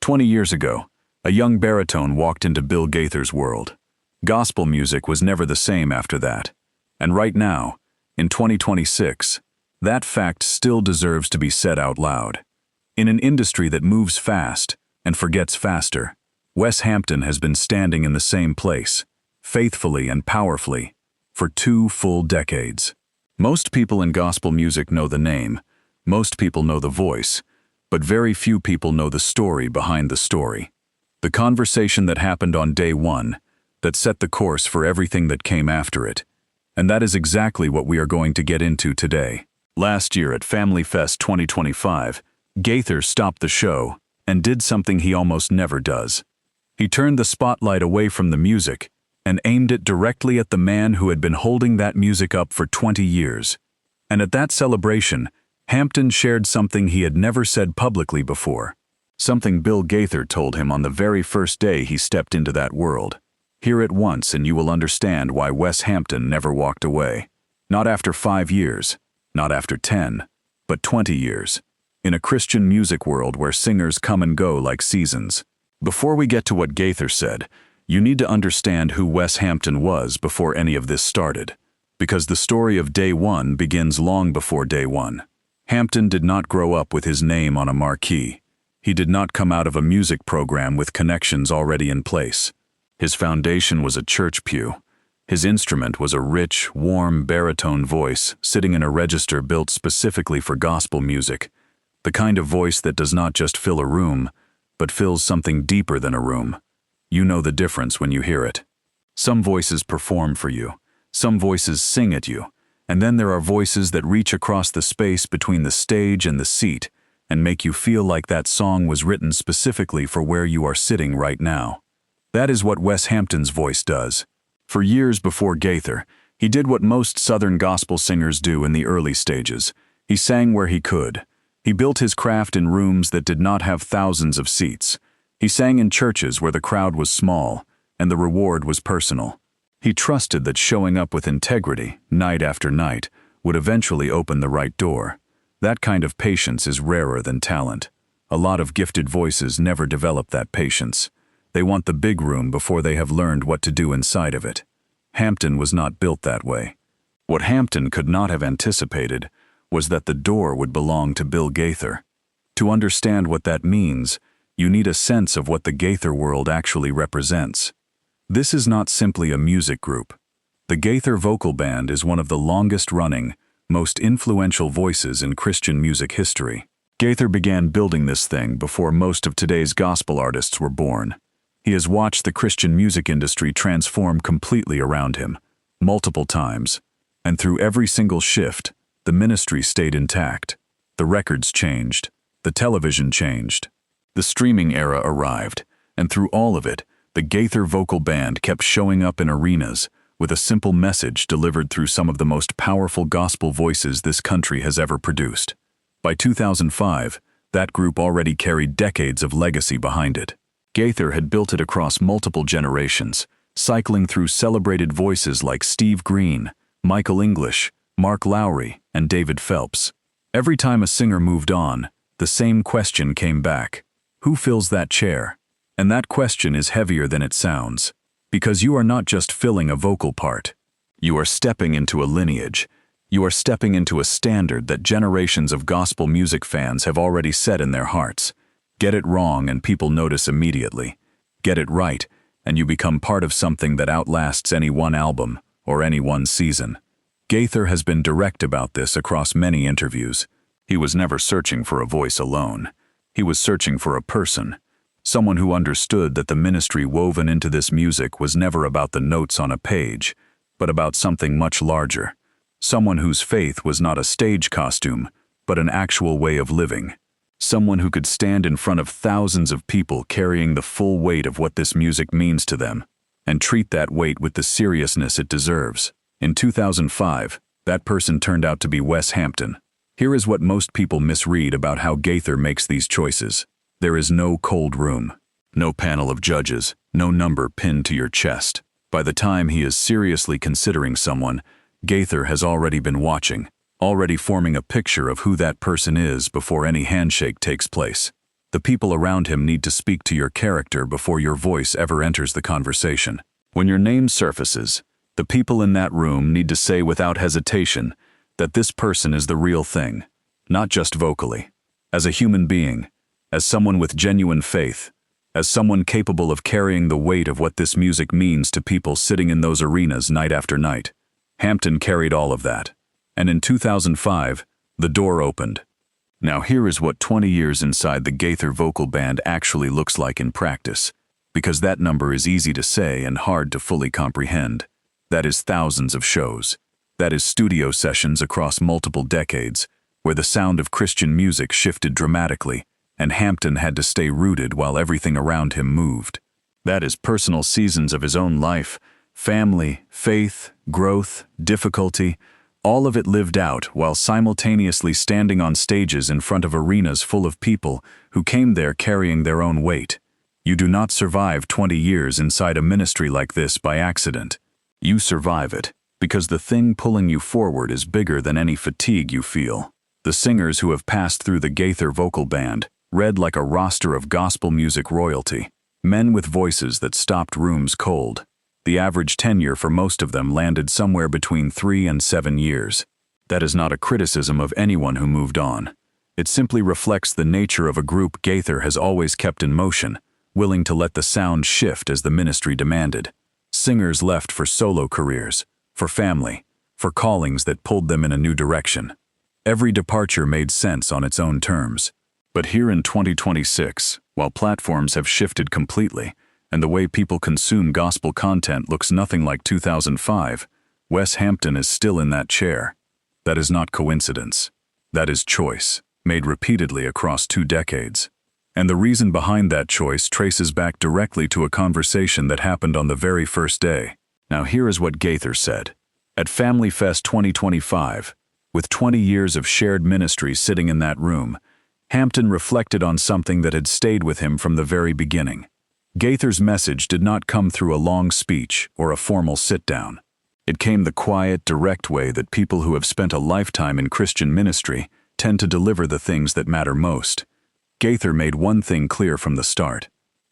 20 years ago, a young baritone walked into Bill Gaither's world. Gospel music was never the same after that. And right now, in 2026, that fact still deserves to be said out loud. In an industry that moves fast and forgets faster, Wes Hampton has been standing in the same place, faithfully and powerfully, for 2 full decades. Most people in gospel music know the name, most people know the voice, but very few people know the story behind the story. The conversation that happened on day one, that set the course for everything that came after it. And that is exactly what we are going to get into today. Last year at Family Fest 2025, Gaither stopped the show and did something he almost never does. He turned the spotlight away from the music and aimed it directly at the man who had been holding that music up for 20 years. And at that celebration, Hampton shared something he had never said publicly before. Something Bill Gaither told him on the very first day he stepped into that world. Hear it once and you will understand why Wes Hampton never walked away. Not after 5 years, not after 10, but 20 years. In a Christian music world where singers come and go like seasons. Before we get to what Gaither said, you need to understand who Wes Hampton was before any of this started. Because the story of day one begins long before day one. Hampton did not grow up with his name on a marquee. He did not come out of a music program with connections already in place. His foundation was a church pew. His instrument was a rich, warm baritone voice sitting in a register built specifically for gospel music. The kind of voice that does not just fill a room, but fills something deeper than a room. You know the difference when you hear it. Some voices perform for you. Some voices sing at you. And then there are voices that reach across the space between the stage and the seat and make you feel like that song was written specifically for where you are sitting right now. That is what Wes Hampton's voice does. For years before Gaither, he did what most Southern gospel singers do in the early stages. He sang where he could. He built his craft in rooms that did not have thousands of seats. He sang in churches where the crowd was small and the reward was personal. He trusted that showing up with integrity, night after night, would eventually open the right door. That kind of patience is rarer than talent. A lot of gifted voices never develop that patience. They want the big room before they have learned what to do inside of it. Hampton was not built that way. What Hampton could not have anticipated was that the door would belong to Bill Gaither. To understand what that means, you need a sense of what the Gaither world actually represents. This is not simply a music group. The Gaither Vocal Band is one of the longest-running, most influential voices in Christian music history. Gaither began building this thing before most of today's gospel artists were born. He has watched the Christian music industry transform completely around him, multiple times, and through every single shift, the ministry stayed intact. The records changed, the television changed, the streaming era arrived, and through all of it, the Gaither Vocal Band kept showing up in arenas with a simple message delivered through some of the most powerful gospel voices this country has ever produced. By 2005, that group already carried decades of legacy behind it. Gaither had built it across multiple generations, cycling through celebrated voices like Steve Green, Michael English, Mark Lowry, and David Phelps. Every time a singer moved on, the same question came back. Who fills that chair? And that question is heavier than it sounds, because you are not just filling a vocal part. You are stepping into a lineage. You are stepping into a standard that generations of gospel music fans have already set in their hearts. Get it wrong and people notice immediately. Get it right, and you become part of something that outlasts any one album or any one season. Gaither has been direct about this across many interviews. He was never searching for a voice alone. He was searching for a person. Someone who understood that the ministry woven into this music was never about the notes on a page, but about something much larger. Someone whose faith was not a stage costume, but an actual way of living. Someone who could stand in front of thousands of people carrying the full weight of what this music means to them, and treat that weight with the seriousness it deserves. In 2005, that person turned out to be Wes Hampton. Here is what most people misread about how Gaither makes these choices. There is no cold room, no panel of judges, no number pinned to your chest. By the time he is seriously considering someone, Gaither has already been watching, already forming a picture of who that person is before any handshake takes place. The people around him need to speak to your character before your voice ever enters the conversation. When your name surfaces, the people in that room need to say without hesitation that this person is the real thing, not just vocally. As a human being, as someone with genuine faith, as someone capable of carrying the weight of what this music means to people sitting in those arenas night after night. Hampton carried all of that. And in 2005, the door opened. Now here is what 20 years inside the Gaither Vocal Band actually looks like in practice, because that number is easy to say and hard to fully comprehend. That is thousands of shows. That is studio sessions across multiple decades, where the sound of Christian music shifted dramatically, and Hampton had to stay rooted while everything around him moved. That is personal seasons of his own life, family, faith, growth, difficulty, all of it lived out while simultaneously standing on stages in front of arenas full of people who came there carrying their own weight. You do not survive 20 years inside a ministry like this by accident. You survive it because the thing pulling you forward is bigger than any fatigue you feel. The singers who have passed through the Gaither Vocal Band read like a roster of gospel music royalty, men with voices that stopped rooms cold. The average tenure for most of them landed somewhere between 3 and 7 years. That is not a criticism of anyone who moved on. It simply reflects the nature of a group Gaither has always kept in motion, willing to let the sound shift as the ministry demanded. Singers left for solo careers, for family, for callings that pulled them in a new direction. Every departure made sense on its own terms. But here in 2026, while platforms have shifted completely, and the way people consume gospel content looks nothing like 2005, Wes Hampton is still in that chair. That is not coincidence. That is choice, made repeatedly across 2 decades. And the reason behind that choice traces back directly to a conversation that happened on the very first day. Now here is what Gaither said. At Family Fest 2025, with 20 years of shared ministry sitting in that room, Hampton reflected on something that had stayed with him from the very beginning. Gaither's message did not come through a long speech or a formal sit-down. It came the quiet, direct way that people who have spent a lifetime in Christian ministry tend to deliver the things that matter most. Gaither made one thing clear from the start.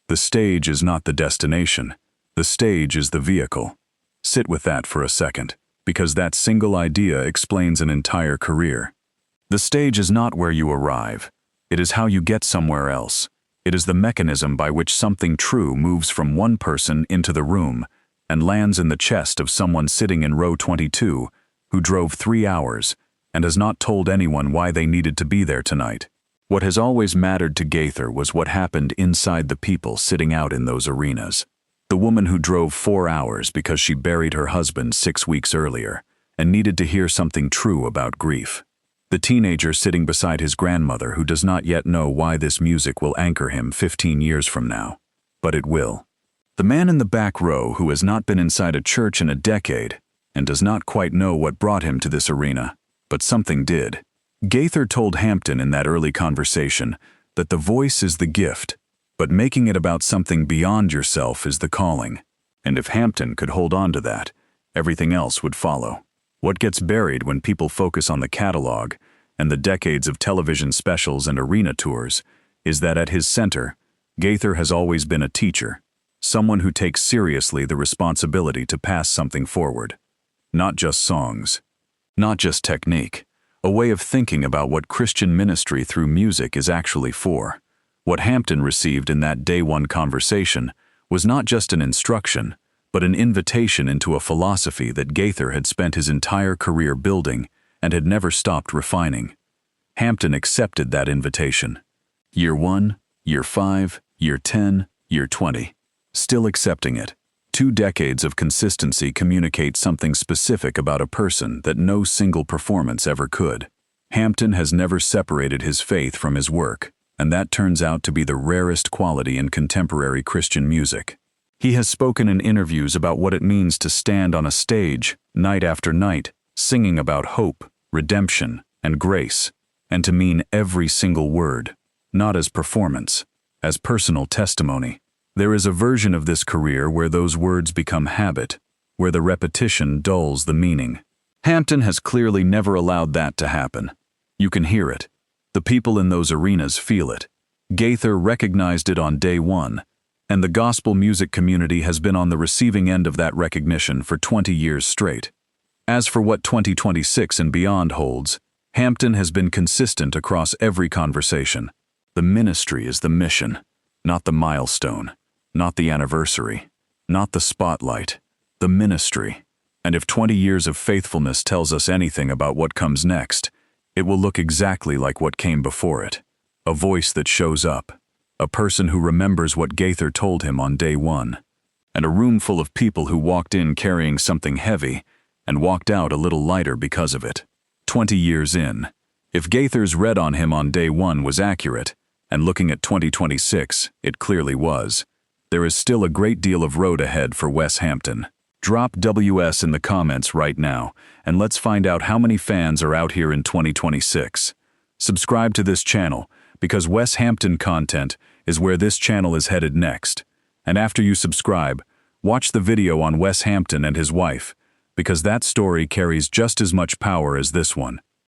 The stage is not the destination. The stage is the vehicle. Sit with that for a second, because that single idea explains an entire career. The stage is not where you arrive. It is how you get somewhere else. It is the mechanism by which something true moves from one person into the room and lands in the chest of someone sitting in row 22 who drove 3 hours and has not told anyone why they needed to be there tonight. What has always mattered to Gaither was what happened inside the people sitting out in those arenas. The woman who drove 4 hours because she buried her husband 6 weeks earlier and needed to hear something true about grief. The teenager sitting beside his grandmother who does not yet know why this music will anchor him 15 years from now. But it will. The man in the back row who has not been inside a church in a decade and does not quite know what brought him to this arena, but something did. Gaither told Hampton in that early conversation that the voice is the gift, but making it about something beyond yourself is the calling. And if Hampton could hold on to that, everything else would follow. What gets buried when people focus on the catalog and the decades of television specials and arena tours is that at his center, Gaither has always been a teacher, someone who takes seriously the responsibility to pass something forward. Not just songs, not just technique, a way of thinking about what Christian ministry through music is actually for. What Hampton received in that day one conversation was not just an instruction, but an invitation into a philosophy that Gaither had spent his entire career building and had never stopped refining. Hampton accepted that invitation. Year 1, year 5, year 10, year 20. Still accepting it. 2 decades of consistency communicate something specific about a person that no single performance ever could. Hampton has never separated his faith from his work, and that turns out to be the rarest quality in contemporary Christian music. He has spoken in interviews about what it means to stand on a stage, night after night, singing about hope, redemption, and grace, and to mean every single word, not as performance, as personal testimony. There is a version of this career where those words become habit, where the repetition dulls the meaning. Hampton has clearly never allowed that to happen. You can hear it. The people in those arenas feel it. Gaither recognized it on day one, and the gospel music community has been on the receiving end of that recognition for 20 years straight. As for what 2026 and beyond holds, Hampton has been consistent across every conversation. The ministry is the mission, not the milestone, not the anniversary, not the spotlight, the ministry. And if 20 years of faithfulness tells us anything about what comes next, it will look exactly like what came before it. A voice that shows up, a person who remembers what Gaither told him on day one, and a room full of people who walked in carrying something heavy and walked out a little lighter because of it. 20 years in, if Gaither's read on him on day one was accurate, and looking at 2026, it clearly was, there is still a great deal of road ahead for Wes Hampton. Drop WS in the comments right now, and let's find out how many fans are out here in 2026. Subscribe to this channel, because Wes Hampton content is where this channel is headed next. And after you subscribe, watch the video on Wes Hampton and his wife, because that story carries just as much power as this one.